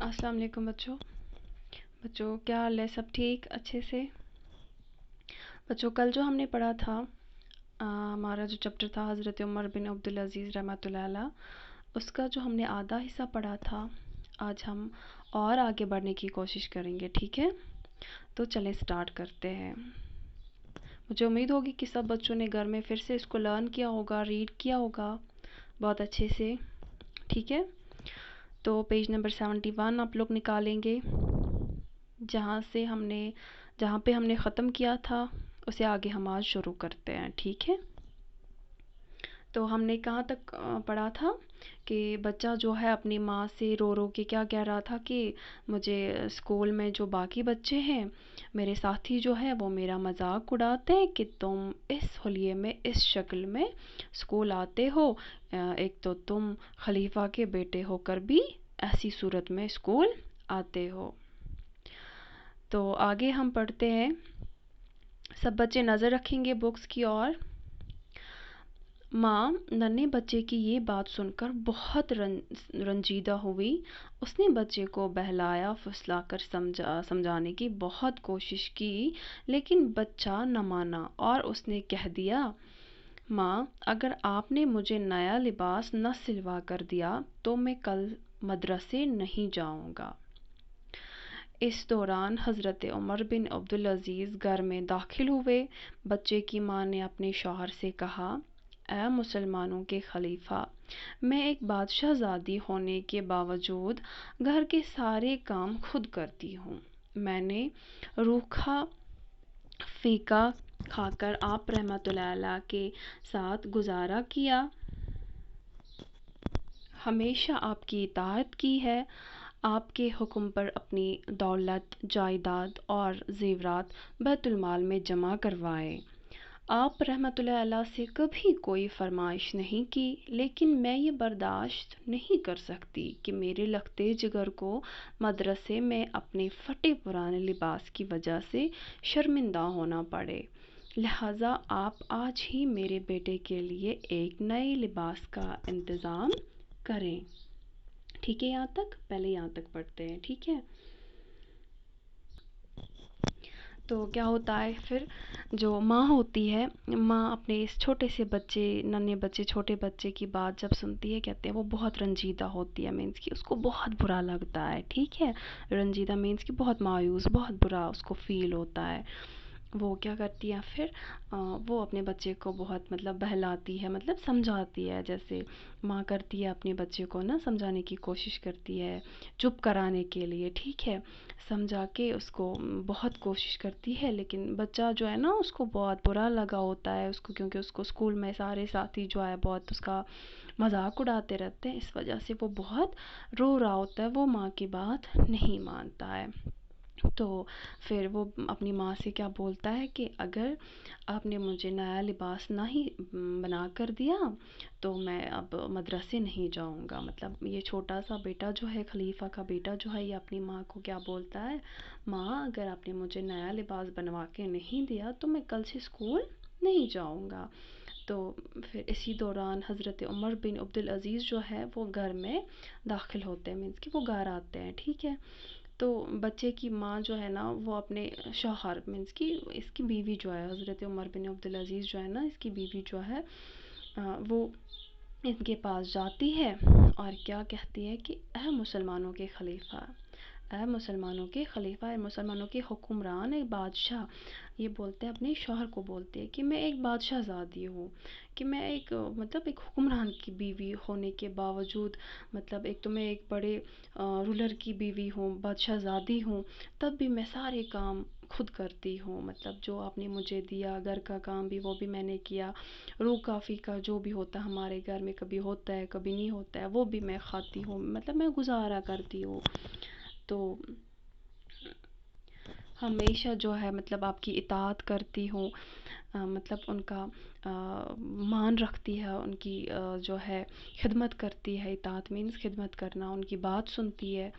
السلام علیکم بچوں کیا حال ہے؟ سب ٹھیک اچھے سے؟ بچوں کل جو ہم نے پڑھا تھا ہمارا جو چیپٹر تھا حضرت عمر بن عبدالعزیز رحمۃ اللہ علیہ، اس کا جو ہم نے آدھا حصہ پڑھا تھا، آج ہم اور آگے بڑھنے کی کوشش کریں گے، ٹھیک ہے؟ تو چلیں سٹارٹ کرتے ہیں۔ مجھے امید ہوگی کہ سب بچوں نے گھر میں پھر سے اس کو لرن کیا ہوگا، ریڈ کیا ہوگا بہت اچھے سے، ٹھیک ہے؟ تو پیج نمبر 71 آپ لوگ نکالیں گے، جہاں پہ ہم نے ختم کیا تھا اسے آگے ہم آج شروع کرتے ہیں، ٹھیک ہے؟ تو ہم نے کہاں تک پڑھا تھا کہ بچہ جو ہے اپنی ماں سے رو رو کے کیا کہہ رہا تھا کہ مجھے اسکول میں جو باقی بچے ہیں، میرے ساتھی جو ہے وہ میرا مذاق اڑاتے ہیں کہ تم اس حلیے میں اس شکل میں اسکول آتے ہو، ایک تو تم خلیفہ کے بیٹے ہو کر بھی ایسی صورت میں اسکول آتے ہو۔ تو آگے ہم پڑھتے ہیں، سب بچے نظر رکھیں گے بکس کی اور۔ ماں ننھے بچے کی یہ بات سن کر بہت رنجیدہ ہوئی۔ اس نے بچے کو بہلایا پھسلا کر سمجھانے کی بہت کوشش کی، لیکن بچہ نہ مانا اور اس نے کہہ دیا، ماں اگر آپ نے مجھے نیا لباس نہ سلوا کر دیا تو میں کل مدرسے نہیں جاؤں گا۔ اس دوران حضرت عمر بن عبدالعزیز گھر میں داخل ہوئے۔ بچے کی ماں نے اپنے شوہر سے کہا، اے مسلمانوں کے خلیفہ، میں ایک بادشاہ زادی ہونے کے باوجود گھر کے سارے کام خود کرتی ہوں۔ میں نے روکھا پھیکا کھا کر آپ رحمۃ اللہ علیہ کے ساتھ گزارا کیا، ہمیشہ آپ کی اطاعت کی ہے، آپ کے حکم پر اپنی دولت، جائیداد اور زیورات بیت المال میں جمع کروائے۔ آپ رحمۃ اللہ علیہ سے کبھی کوئی فرمائش نہیں کی، لیکن میں یہ برداشت نہیں کر سکتی کہ میرے لختے جگر کو مدرسے میں اپنے پھٹے پرانے لباس کی وجہ سے شرمندہ ہونا پڑے، لہٰذا آپ آج ہی میرے بیٹے کے لیے ایک نئے لباس کا انتظام کریں۔ ٹھیک ہے؟ یہاں تک پہلے یہاں تک پڑھتے ہیں، ٹھیک ہے؟ تو کیا ہوتا ہے پھر، جو ماں ہوتی ہے، ماں اپنے اس چھوٹے سے بچے، ننھے بچے، چھوٹے بچے کی بات جب سنتی ہے، کہتے ہیں وہ بہت رنجیدہ ہوتی ہے، مینس کہ اس کو بہت برا لگتا ہے، ٹھیک ہے؟ رنجیدہ مینس کہ بہت مایوس، بہت برا اس کو فیل ہوتا ہے۔ وہ کیا کرتی ہے پھر، وہ اپنے بچے کو بہت بہلاتی ہے، سمجھاتی ہے، جیسے ماں کرتی ہے اپنے بچے کو نا سمجھانے کی کوشش کرتی ہے، چپ کرانے کے لیے، ٹھیک ہے؟ سمجھا کے اس کو بہت کوشش کرتی ہے، لیکن بچہ جو ہے نا اس کو بہت برا لگا ہوتا ہے اس کو، کیونکہ اس کو اسکول میں سارے ساتھی جو ہے بہت اس کا مذاق اڑاتے رہتے ہیں، اس وجہ سے وہ بہت رو رہا ہوتا ہے، وہ ماں کی بات نہیں مانتا ہے۔ تو پھر وہ اپنی ماں سے کیا بولتا ہے کہ اگر آپ نے مجھے نیا لباس نہ ہی بنا کر دیا تو میں اب مدرسے نہیں جاؤں گا۔ یہ چھوٹا سا بیٹا جو ہے، خلیفہ کا بیٹا جو ہے، یہ اپنی ماں کو کیا بولتا ہے، ماں اگر آپ نے مجھے نیا لباس بنوا کے نہیں دیا تو میں کل سے اسکول نہیں جاؤں گا۔ تو پھر اسی دوران حضرت عمر بن عبدالعزیز جو ہے وہ گھر میں داخل ہوتے ہیں، مینس کہ وہ گھر آتے ہیں، ٹھیک ہے؟ تو بچے کی ماں جو ہے نا وہ اپنے شوہر، مینس کہ اس کی بیوی جو ہے، حضرت عمر بن عبدالعزیز جو ہے نا اس کی بیوی جو ہے، وہ ان کے پاس جاتی ہے اور کیا کہتی ہے کہ اے مسلمانوں کے خلیفہ، اے مسلمانوں کے خلیفہ، اے مسلمانوں کے حکمران، ایک بادشاہ، یہ بولتے ہیں اپنے شوہر کو، بولتے ہیں کہ میں ایک بادشاہ زادی ہوں، کہ میں ایک ایک حکمران کی بیوی ہونے کے باوجود، ایک تو میں ایک بڑے رولر کی بیوی ہوں، بادشاہ زادی ہوں، تب بھی میں سارے کام خود کرتی ہوں، جو آپ نے مجھے دیا، گھر کا کام بھی وہ بھی میں نے کیا، روکھا پھیکا جو بھی ہوتا ہے ہمارے گھر میں، کبھی ہوتا ہے کبھی نہیں ہوتا ہے، وہ بھی میں کھاتی ہوں، میں گزارا کرتی ہوں۔ تو ہمیشہ جو ہے آپ کی اطاعت کرتی ہوں، ان کا مان رکھتی ہے، ان کی جو ہے خدمت کرتی ہے، اطاعت مینس خدمت کرنا، ان کی بات سنتی ہے۔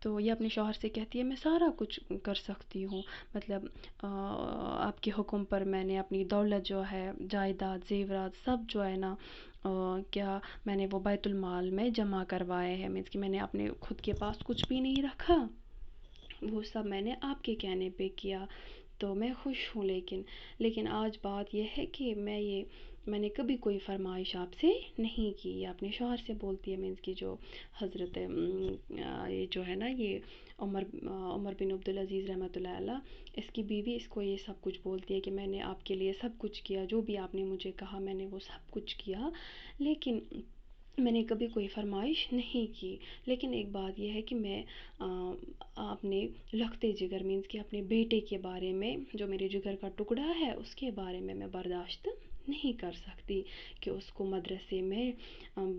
تو یہ اپنے شوہر سے کہتی ہے میں سارا کچھ کر سکتی ہوں، مطلب آپ کے حکم پر میں نے اپنی دولت جو ہے، جائیداد زیورات سب جو ہے نا کیا میں نے وہ بیت المال میں جمع کروائے ہیں، مینس کہ میں نے اپنے خود کے پاس کچھ بھی نہیں رکھا، وہ سب میں نے آپ کے کہنے پہ کیا، تو میں خوش ہوں۔ لیکن آج بات یہ ہے کہ میں نے کبھی کوئی فرمائش آپ سے نہیں کی، یہ اپنے شوہر سے بولتی ہے، مینس کی جو حضرت یہ جو ہے نا یہ عمر بن عبدالعزیز رحمۃ اللہ علیہ، اس کی بیوی اس کو یہ سب کچھ بولتی ہے کہ میں نے آپ کے لیے سب کچھ کیا، جو بھی آپ نے مجھے کہا میں نے وہ سب کچھ کیا، لیکن میں نے کبھی کوئی فرمائش نہیں کی۔ لیکن ایک بات یہ ہے کہ میں اپنے لختے جگر مینس کہ اپنے بیٹے کے بارے میں، جو میرے جگر کا ٹکڑا ہے، اس کے بارے میں برداشت نہیں کر سکتی کہ اس کو مدرسے میں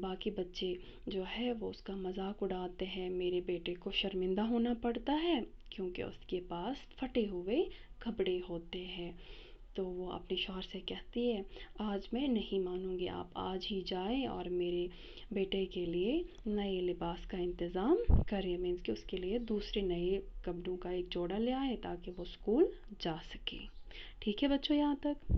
باقی بچے جو ہے وہ اس کا مذاق اڑاتے ہیں، میرے بیٹے کو شرمندہ ہونا پڑتا ہے کیونکہ اس کے پاس پھٹے ہوئے کپڑے ہوتے ہیں۔ تو وہ اپنے شوہر سے کہتی ہے آج میں نہیں مانوں گی، آپ آج ہی جائیں اور میرے بیٹے کے لیے نئے لباس کا انتظام کریں، مینس کہ اس کے لیے دوسرے نئے کپڑوں کا ایک جوڑا لے آئے تاکہ وہ اسکول جا سکے۔ ٹھیک ہے بچوں یہاں تک؟